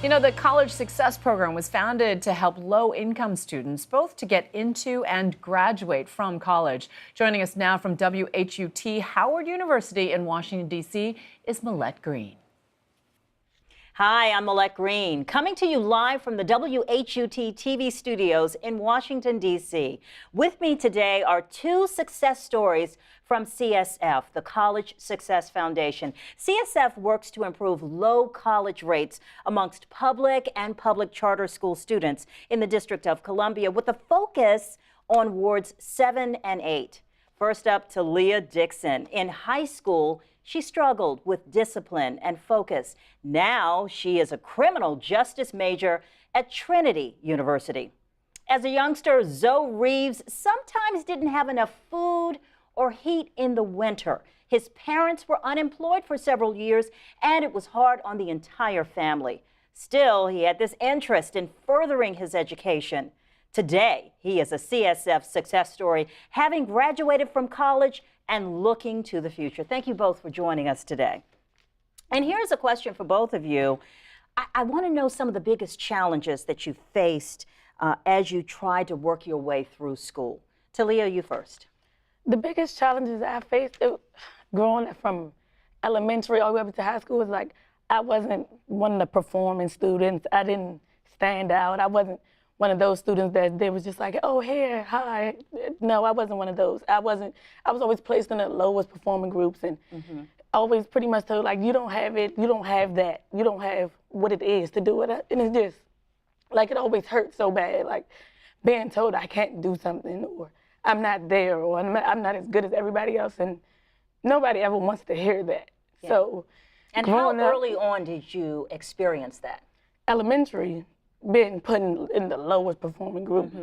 You know, the College Success Program was founded to help low-income students both to get into and graduate from college. Joining us now from WHUT Howard University in Washington, D.C. is Millette Green. Hi, I'm Millette Green, coming to you live from the WHUT TV studios in Washington, D.C. With me today are two success stories from CSF, the College Success Foundation. CSF works to improve low college rates amongst public and public charter school students in the District of Columbia, with a focus on wards 7 and 8. First up, to Leah Dixon. In high school, she struggled with discipline and focus. Now she is a criminal justice major at Trinity University. As a youngster, Zoe Reeves sometimes didn't have enough food or heat in the winter. His parents were unemployed for several years, and it was hard on the entire family. Still, he had this interest in furthering his education. Today, he is a CSF success story, having graduated from college and looking to the future. Thank you both for joining us today. And here's a question for both of you. I want to know some of the biggest challenges that you faced as you tried to work your way through school. Talia, you first. The biggest challenges I faced growing up from elementary all the way up to high school was like I wasn't one of the performing students. I didn't stand out. I wasn't one of those students that they was just like, oh, here, hi. No, I wasn't one of those. I was always placed in the lowest performing groups and always pretty much told, like, you don't have it, you don't have that, you don't have what it is to do it. And it's just, like, it always hurt so bad, like being told I can't do something or I'm not there or I'm not as good as everybody else, and nobody ever wants to hear that. Yeah. So, and how early on did you experience that? Elementary. Being put in the lowest performing group.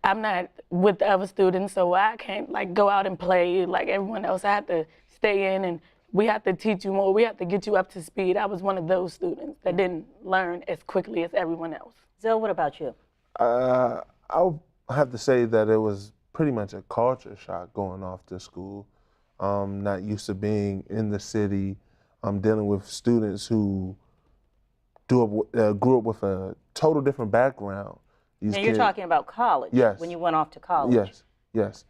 I'm not with the other students, so I can't like go out and play like everyone else. I have to stay in and we have to teach you more. We have to get you up to speed. I was one of those students that didn't learn as quickly as everyone else. Zoe, what about you? I'll have to say that it was pretty much a culture shock going off to school. Not used to being in the city. Dealing with students who grew up with a total different background. Now you're talking about college. Yes. When you went off to college. Yes, yes.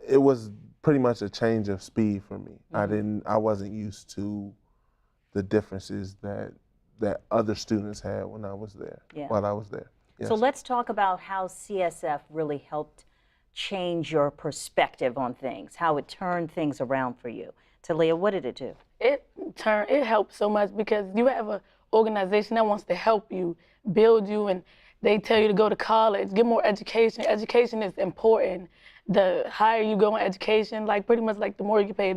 It was pretty much a change of speed for me. I wasn't used to the differences that other students had when I was there. While I was there. Yes. So let's talk about how CSF really helped change your perspective on things, how it turned things around for you. Talia, what did it do? It helped so much because you have an organization that wants to help you, build you, and they tell you to go to college, get more education. Education is important. The higher you go in education, like pretty much like the more you pay,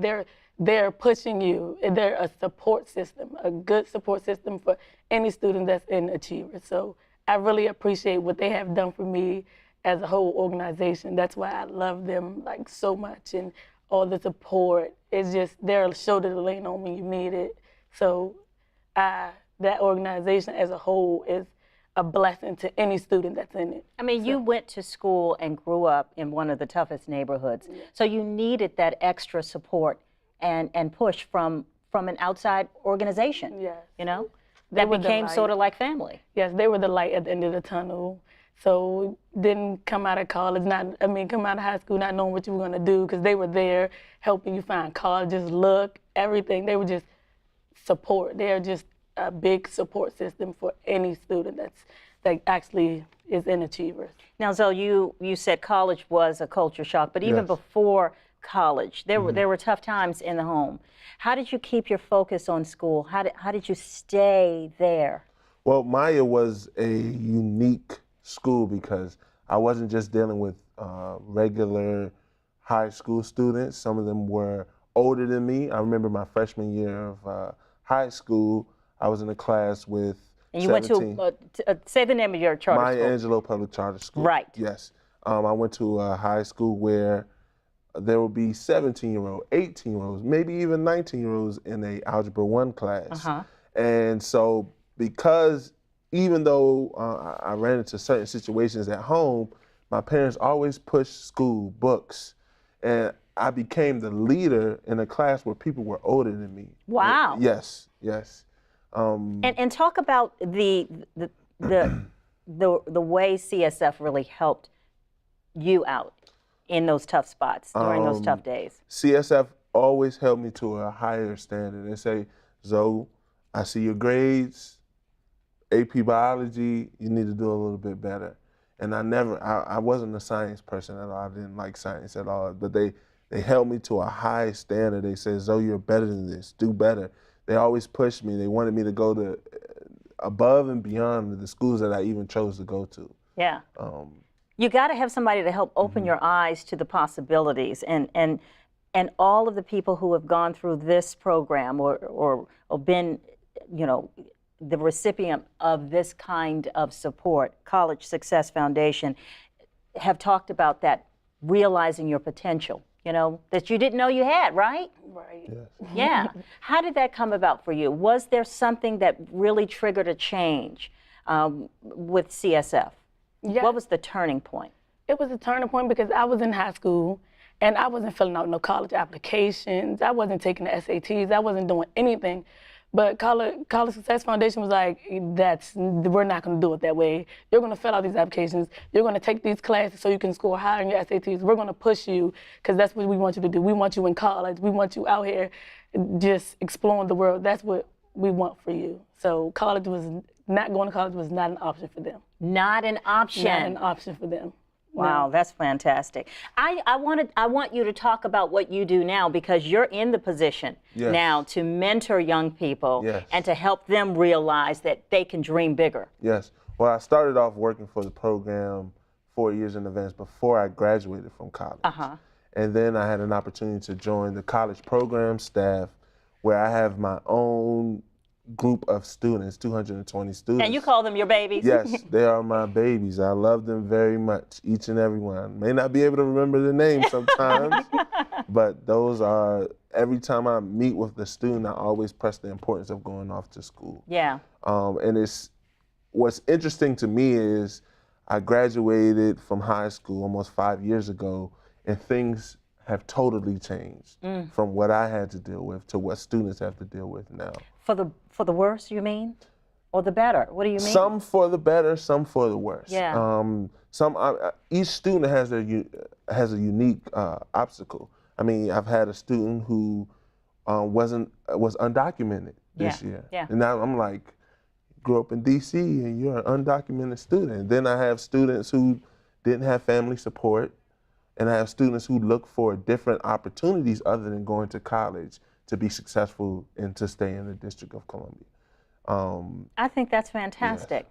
they're pushing you. They're a support system, a good support system for any student that's in Achievers. So I really appreciate what they have done for me as a whole organization. That's why I love them like so much, and all the support. It's just, they're a shoulder to lean on when you need it. So that organization as a whole is a blessing to any student that's in it. I mean, you went to school and grew up in one of the toughest neighborhoods. So you needed that extra support and push from an outside organization. Yes. You know? That became sort of like family. Yes, they were the light at the end of the tunnel. So didn't come out of college, come out of high school not knowing what you were gonna do, because they were there helping you find colleges, look, everything. They were just support. They're just a big support system for any student that actually is in Achievers. Now, Zoe, you said college was a culture shock, but even before college, there were tough times in the home. How did you keep your focus on school? How did you stay there? Well, Maya was a unique school because I wasn't just dealing with regular high school students. Some of them were older than me. I remember my freshman year of high school, I was in a class with And you 17. went to, say the name of your charter Maya school. Angelou Public Charter School. Right. Yes. I went to a high school where there would be 17-year-olds, 18-year-olds, maybe even 19-year-olds in a Algebra 1 class. And so because even though I ran into certain situations at home, my parents always pushed school, books, and I became the leader in a class where people were older than me. Wow. Yes, yes. And talk about the way CSF really helped you out in those tough spots during those tough days. CSF always held me to a higher standard and say, Zoe, I see your grades, AP biology, you need to do a little bit better. And I wasn't a science person at all. I didn't like science at all. But they held me to a high standard. They said, Zoe, you're better than this. Do better. They always pushed me. They wanted me to go to above and beyond the schools that I even chose to go to. Yeah. You got to have somebody to help open your eyes to the possibilities. And all of the people who have gone through this program or been, you know, the recipient of this kind of support, College Success Foundation, have talked about that, realizing your potential, you know, that you didn't know you had, right? Right. Yes. Yeah. How did that come about for you? Was there something that really triggered a change with CSF? Yeah. What was the turning point? It was a turning point because I was in high school and I wasn't filling out no college applications. I wasn't taking the SATs. I wasn't doing anything. But College Success Foundation was like, we're not going to do it that way. You're going to fill out these applications. You're going to take these classes so you can score higher in your SATs. We're going to push you because that's what we want you to do. We want you in college. We want you out here just exploring the world. That's what we want for you. So not going to college was not an option for them. Not an option. Not an option for them. Wow, that's fantastic. I want you to talk about what you do now, because you're in the position now to mentor young people and to help them realize that they can dream bigger. Yes. Well, I started off working for the program 4 years in advance before I graduated from college. And then I had an opportunity to join the college program staff, where I have my own group of students, 220 students. And you call them your babies? Yes, they are my babies. I love them very much, each and every one. May not be able to remember the name sometimes, but those are, every time I meet with the student, I always press the importance of going off to school. Yeah. And what's interesting to me is I graduated from high school almost 5 years ago, and things have totally changed from what I had to deal with to what students have to deal with now. For the worse, you mean? Or the better? What do you mean? Some for the better, some for the worse. Yeah. Each student has a unique obstacle. I mean, I've had a student who was undocumented this year. Yeah. And now I'm like, grew up in DC and you're an undocumented student. Then I have students who didn't have family support, and I have students who look for different opportunities other than going to college to be successful and to stay in the District of Columbia. I think that's fantastic.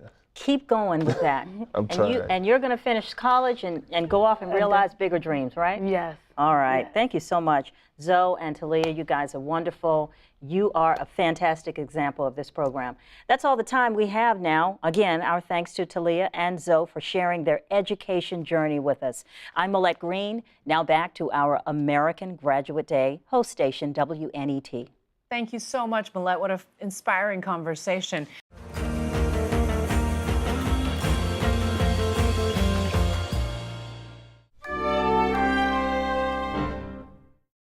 Yes. Keep going with that. I'm trying. And you're going to finish college and go off and realize bigger dreams, right? Yes. All right. Yes. Thank you so much. Zoe and Talia, you guys are wonderful. You are a fantastic example of this program. That's all the time we have now. Again, our thanks to Talia and Zoe for sharing their education journey with us. I'm Millette Green. Now back to our American Graduate Day host station, WNET. Thank you so much, Millette. What an inspiring conversation.